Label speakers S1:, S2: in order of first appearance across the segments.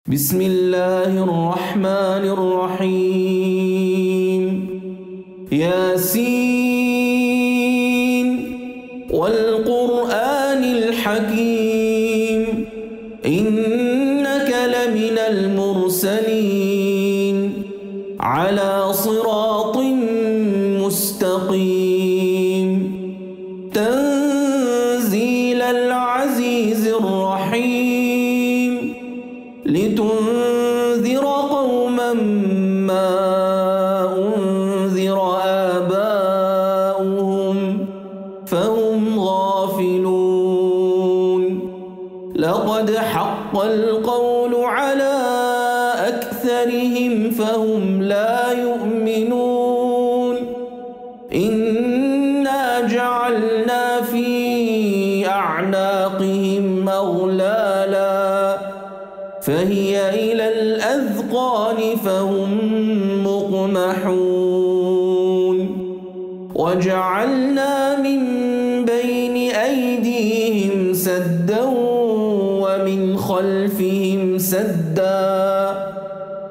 S1: بسم الله الرحمن الرحيم ياسين والقرآن الحكيم إنك لمن المرسلين على صراط مستقيم تنزيل العزيز الرحيم لتنذر قوما ما أنذر آباؤهم فهم غافلون لقد حق القول على أكثرهم فهم لا يؤمنون إنا جعلنا في أعناقهم أغلالا فهي إلى الأذقان فهم مقمحون وجعلنا من بين أيديهم سدا ومن خلفهم سدا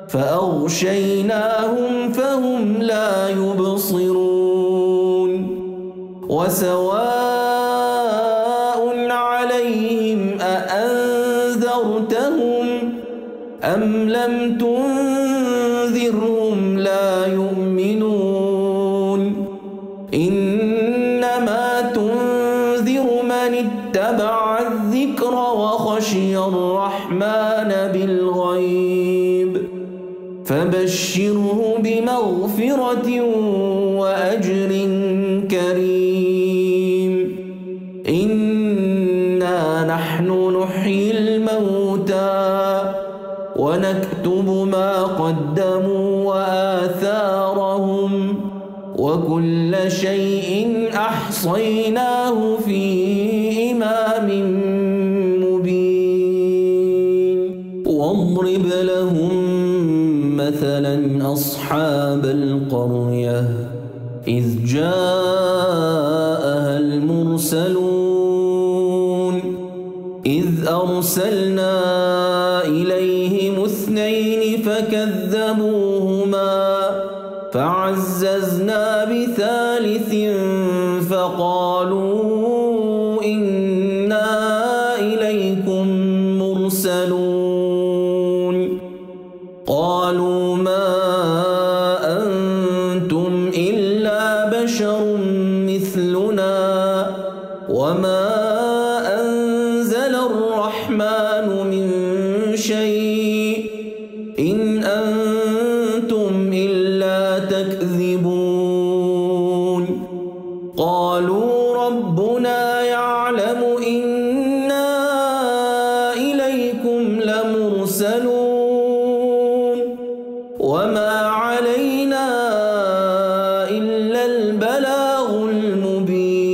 S1: فأغشيناهم فهم لا يبصرون وسواء عليهم أأنذرتهم أم لم تنذرهم لا يؤمنون إنما تنذر من اتبع الذكر وخشي الرحمن بالغيب فبشره بمغفرة وأجر كريم إنا نحن نحيي الموتى ونكتب ما قدموا وآثارهم وكل شيء أحصيناه في إمام مبين واضرب لهم مثلا أصحاب القرية إذ جاءها المرسلون إذ أرسلنا إليهم اثنين فكذبوهما فعززنا بثالث فقالوا إنا إليكم مرسلون قالوا ما أنتم إلا بشر مثلنا وما أنزل الرحمن من شيء إن أنتم إلا تكذبون قالوا ربنا يعلم إنا إليكم لمرسلون وما علينا إلا البلاغ المبين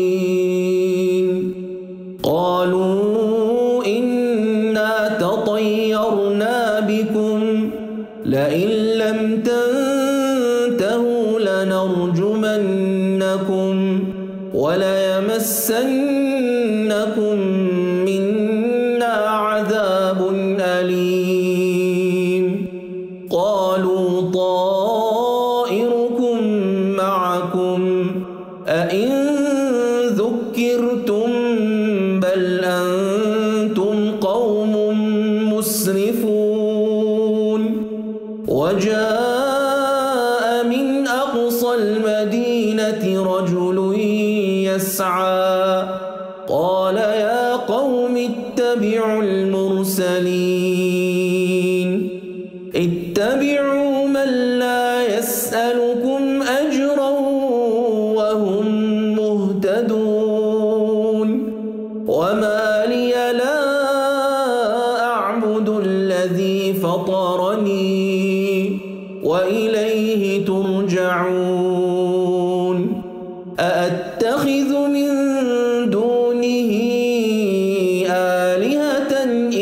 S1: قالوا إنا تطيرنا بكم لئن لم تنتهوا لنرجمنكم وليمسنكم منا عذاب أليم قالوا طائركم معكم أئن ذكرتم بل أنتم قوم مسرفون وجاء من أقصى المدينة رجل يسعى قال يا قوم اتبعوا المرسلين اتبعوا من لا يسألكم أجرا وهم مهتدون وما لي لا أعبد الذي فطرني وإليه ترجعون أأتخذ من دونه آلهة إن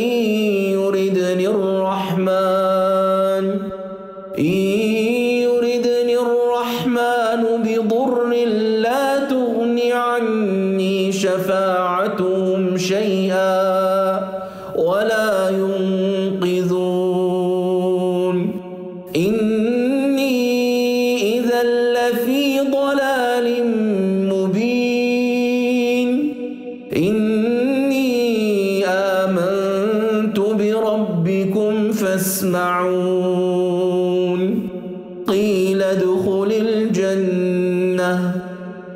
S1: يردني الرحمن بضر لا تغن عني شفاعتهم شيئا ولا ينقذون تسمعون قيل ادخل الجنة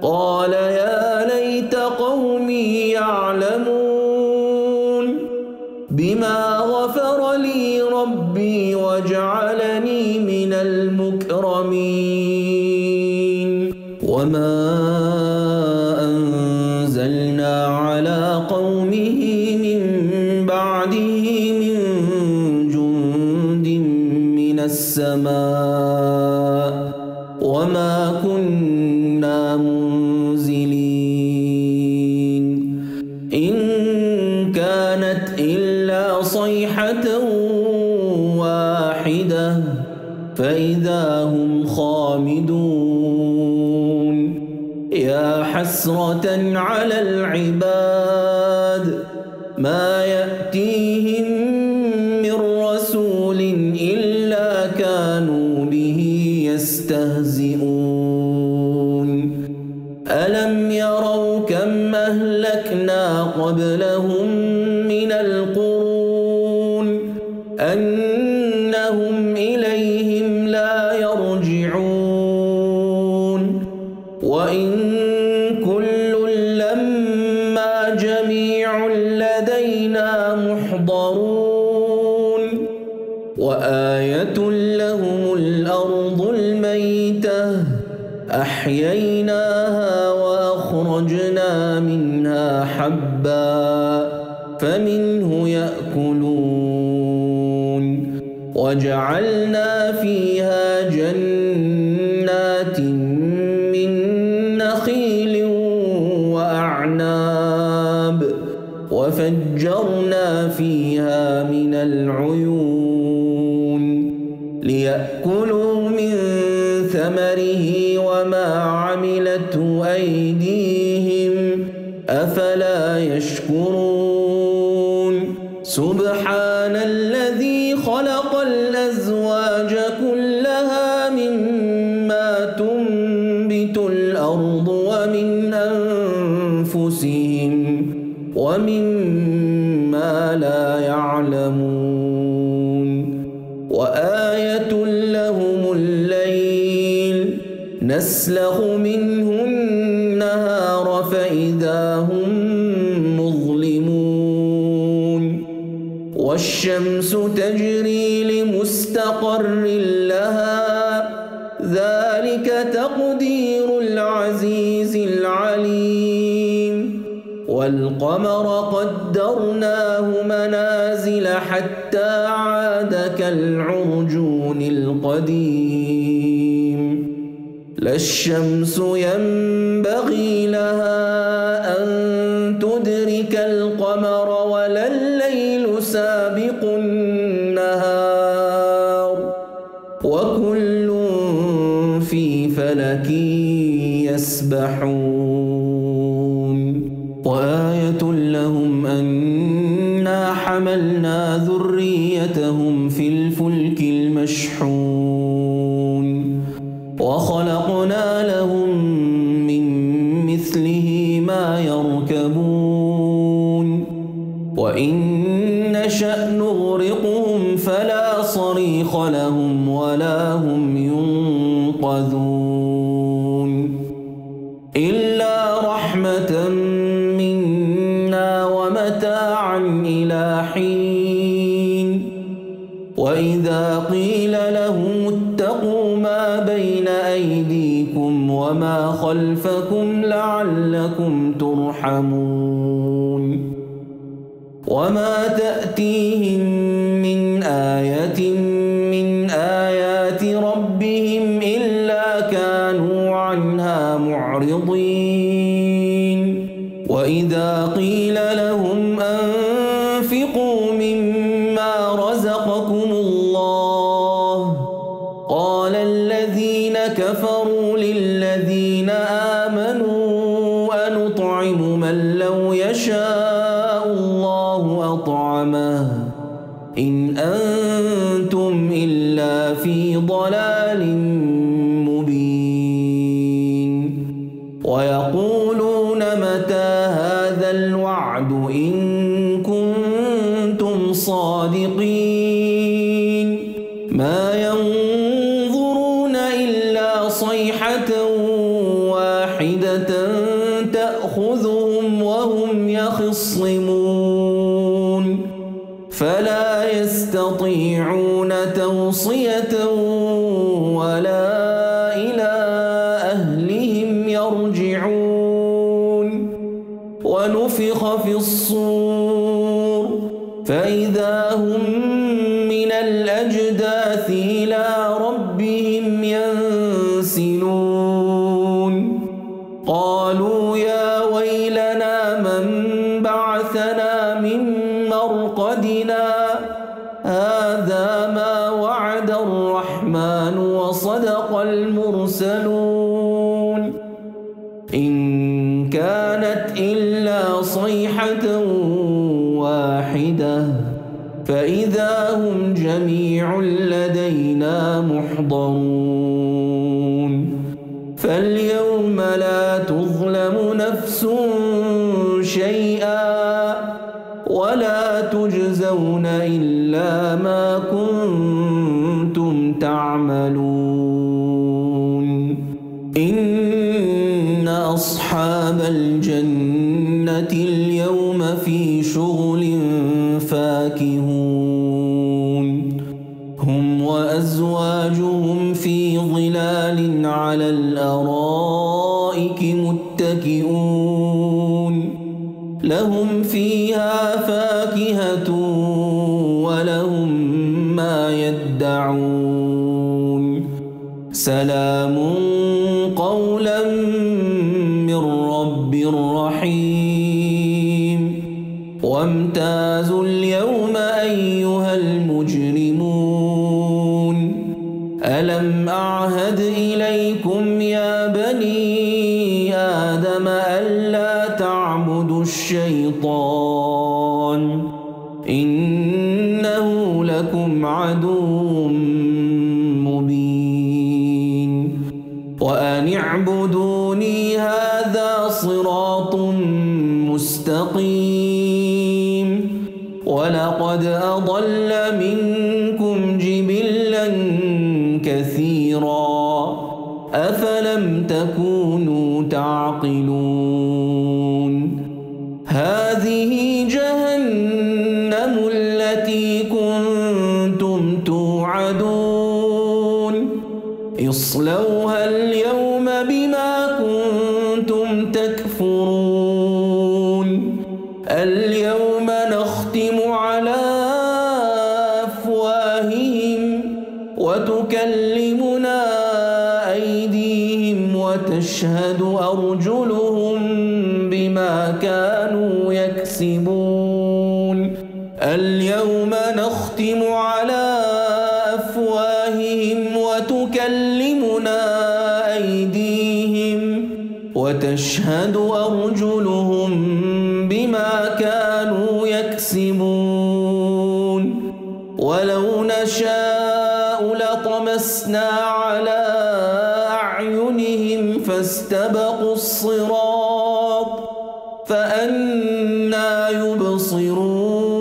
S1: قال يا ليت قومي يعلمون بما غفر لي ربي وجعلني من المكرمين وما أنزلنا على قومه من بعده من جند من السماء وما كنا منزلين إن كانت إلا صيحة واحدة فإذا هم خامدون يا حسرة على العباد ما يأتيهم من رسول إلا كانوا به يستهزئون ألم يروا كم أهلكنا قبلهم من القرون أنهم إليهم لا يرجعون وإن كل لما جميع لدينا محضرون وآية لهم الأرض الميتة أحييناها وأخرجنا منها حبا فمنه يأكلون وجعلنا فيها جنات من نخيل وأعناب وفجرنا فيها من العيون ليأكلوا من ثمره وما عملته أيديهم أفلا يشكرون سبحان الذي خلق الأزواج كلها مما تنبت الأرض ومن أنفسهم ومما لا يعلمون وآية لهم الليل نسلخ منه النهار فإذا هم مظلمون والشمس تجري لمستقر لها ذلك تقدير العزيز العليم والقمر قدرناه منازل حتى عاد كالعرجون القديم لا الشمس ينبغي لها أن تدرك القمر ولا الليل سابق النهار وكل في فلك يسبحون وآية لهم أنا حملنا ذريتهم في الفلك المشحون وخلقنا لهم من مثله ما يركبون وإن نشأ نغرقهم فلا صريخ لهم ولا هم ينقذون إلا رحمة منا ومتاعا إلى حين وإذا قيل لهم اتقوا ما بين أيديكم وما خلفكم لعلكم ترحمون وما تأتيهم من آية من آيات ربهم إلا كانوا عنها معرضين وإذا قيل لهم أنفقوا مما رزقكم الله قال الذين كفروا للذين آمنوا أنطعم من لو يشاء الله أطعمه إن أنتم إلا في ضلال مبين ويقولون متى هذا الوعد إن كنتم صادقين صادقين ما ينظرون إلا صيحة واحدة تأخذهم وهم يخصمون فلا يستطيعون توصية ولا إلى أهلهم يرجعون ونفخ في الصور فإذا هم من الأجداث إلى ربهم ينسلون قالوا يا ويلنا من بعثنا من مرقدنا هذا ما وعد الرحمن وصدق المرسلون إن كانت إلا صيحة واحدة فإذا هم جميع لدينا محضرون فاليوم لا تظلم نفس شيئا ولا تجزون إلا ما كنتم تعملون إن أصحاب الجنة اليوم في شغل فاكهون هم وأزواجهم في ظلال على الأرائك متكئون لهم فيها فاكهة ولهم ما يدعون سلام قولا من رب رحيم وامتازوا اليوم أيها المجرمون ألم أعهد إليكم يا بني آدم ألا تعبدوا الشيطان إنه لكم عدو مبين وأن اعبدوني هذا صراط مستقيم ولقد أضل منكم جبلا كثيرا أفلم تكونوا تعقلون هذه جهنم التي كنتم توعدون اصلوها اليوم بما كنتم تكفرون اليوم نختم على أفواههم وتكلمنا أيديهم وتشهد أرجلهم بما كانوا يكسبون اليوم نختم على أفواههم وتكلمنا أيديهم وتشهد أرجلهم بما كانوا يكسبون ولو نشاء لطمسنا على أعينهم فاستبقوا الصراط فأنى يبصرون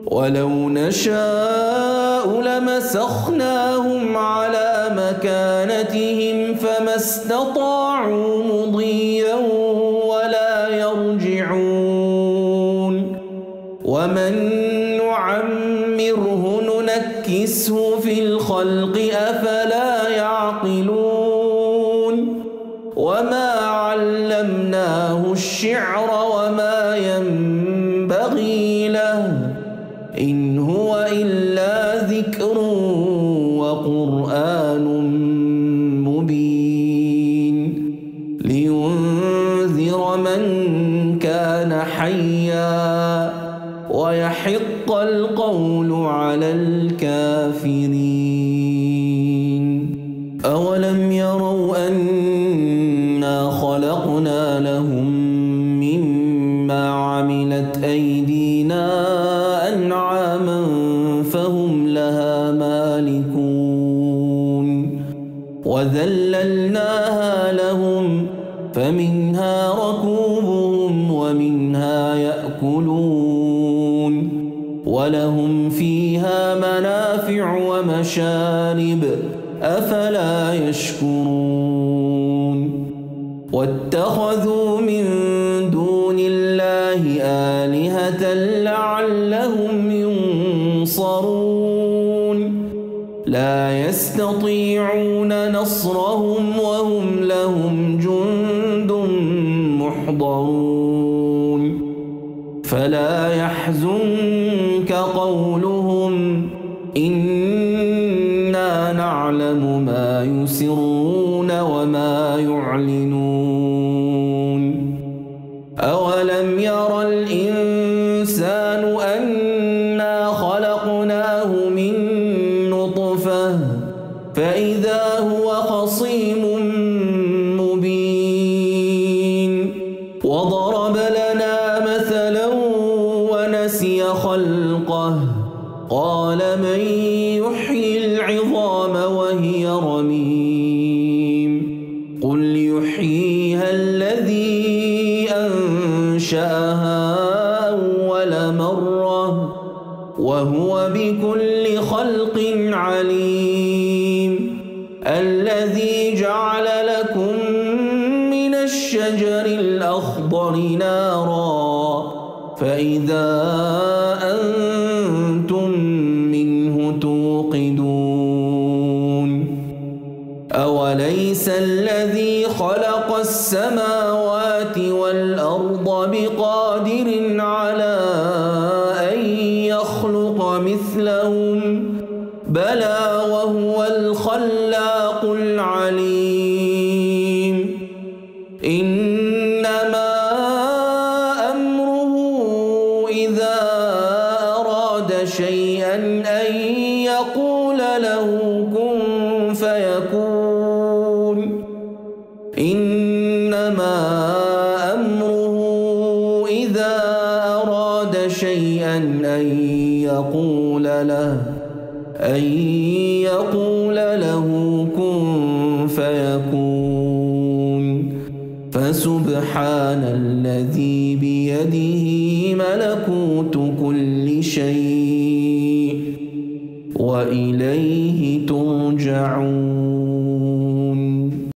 S1: ولو نشاء لمسخناهم على مكانتهم فما استطاعوا مضيا ولا يرجعون ومن نعمره ننكسه في الخلق أفلا يعقلون وما علمناه الشعر وما ينبغي له إن هو إلا ذكر وقرآن مبين لينذر من كان حيا ويحق القول على الكافرين أولم يروا أنا خلقنا لهم مما عملت أيدينا أنعاما فهم لها مالكون وذللناها لهم فمنها ركوبهم ومنها يأكلون ولهم فيها منافع ومشارب أفلا يشكرون واتخذوا من دون الله آلهة لعلهم ينصرون لا يستطيعون نصرهم وهم لهم جند محضرون فلا يحزنك قولهم إنا نعلم ما يسرون وما يعلنون أولم ير الإنسان أنا خلقناه من نطفة فإذا هو خصيم مبين وضرب لنا مثلا ونسي خلقه قال من يحيي العظام وهي رميم قل يحييها الذي أنشأها أول مرة وهو بكل خلق عليم الذي جعل لكم من الشجر الأخضر نارا فإذا أنتم منه توقدون أوليس الذي خلق السماوات والأرض بقادر على أن يخلق مثلهم بلى وهو الخلاق العليم إنما أمره إذا أراد شيئا أن يقول له كن فيكون إنما أمره إذا أراد شيئا أن يقول له كن فيكون فسبحان الذي بيده ملكوت كل شيء وإليه ترجعون.